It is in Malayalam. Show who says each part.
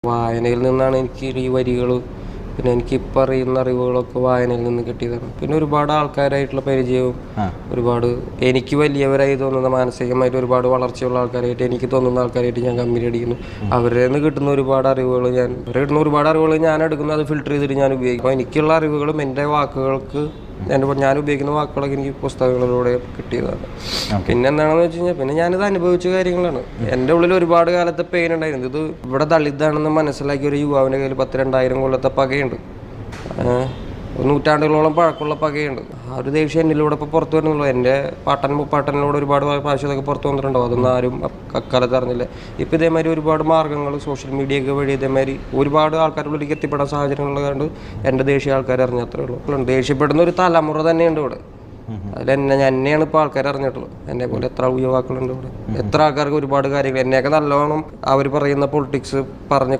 Speaker 1: വായനയിൽ നിന്നാണ് എനിക്ക് ഈ വരികൾ, പിന്നെ എനിക്കിപ്പോൾ അറിയുന്ന അറിവുകളൊക്കെ വായനയിൽ നിന്ന് കിട്ടിയതാണ്. പിന്നെ ഒരുപാട് ആൾക്കാരായിട്ടുള്ള പരിചയവും, ഒരുപാട് എനിക്ക് വലിയവരായി തോന്നുന്ന, മാനസികമായിട്ട് ഒരുപാട് വളർച്ചയുള്ള ആൾക്കാരായിട്ട് എനിക്ക് തോന്നുന്ന ആൾക്കാരായിട്ട് ഞാൻ കമ്പനി അടിക്കുന്നു. അവരിൽ നിന്ന് കിട്ടുന്ന ഒരുപാട് അറിവുകൾ ഞാൻ എടുക്കുന്നു. അത് ഫിൽറ്റർ ചെയ്തിട്ട് ഞാൻ ഉപയോഗിക്കും. അപ്പോൾ എനിക്കുള്ള അറിവുകളും എൻ്റെ വാക്കുകൾക്ക്, ഞാൻ ഉപയോഗിക്കുന്ന വാക്കുകളൊക്കെ എനിക്ക് പുസ്തകങ്ങളിലൂടെ കിട്ടിയതാണ്. പിന്നെ എന്താണെന്ന് വെച്ച് കഴിഞ്ഞാൽ, പിന്നെ ഞാനിത് അനുഭവിച്ച കാര്യങ്ങളാണ്. എൻ്റെ ഉള്ളിൽ ഒരുപാട് കാലത്തെ പെയിൻ ഉണ്ടായിരുന്നു. ഇത് ഇവിടെ ദളിതാണെന്ന് മനസ്സിലാക്കിയ ഒരു യുവാവിൻ്റെ കയ്യിൽ 10,000-2000 കൊല്ലത്തെ പകയുണ്ട്, നൂറ്റാണ്ടുകളോളം പഴക്കമുള്ള പകയുണ്ട്. ആ ഒരു ദേഷ്യം എന്നിലൂടെ ഇപ്പോൾ പുറത്തു വരുന്നുള്ളൂ. എൻ്റെ പാട്ടനിലൂടെ ഒരുപാട് പ്രാവശ്യം അതൊക്കെ പുറത്തു വന്നിട്ടുണ്ടാവും. അതൊന്നും ആരും അക്കാലത്ത് അറിഞ്ഞില്ല. ഇപ്പോൾ ഇതേമാതിരി ഒരുപാട് മാർഗ്ഗങ്ങൾ, സോഷ്യൽ മീഡിയ ഒക്കെ വഴി ഇതേമാതിരി ഒരുപാട് ആൾക്കാരുള്ളിലേക്ക് എത്തിപ്പെടാൻ സാഹചര്യങ്ങളുള്ളത് എൻ്റെ ദേഷ്യ ആൾക്കാർ അറിഞ്ഞത്രേ ഉള്ളൂ. ദേഷ്യപ്പെടുന്ന ഒരു തലമുറ തന്നെയുണ്ട് ഇവിടെ. എന്നെയാണ് ഇപ്പോൾ ആൾക്കാർ അറിഞ്ഞിട്ടുള്ളത്. എന്നെ പോലെ എത്ര യുവാക്കളുണ്ട് ഇവിടെ. എത്ര ആൾക്കാർക്ക് ഒരുപാട് കാര്യങ്ങൾ, എന്നെയൊക്കെ നല്ലോണം അവർ പറയുന്ന പൊളിറ്റിക്സ് പറഞ്ഞ്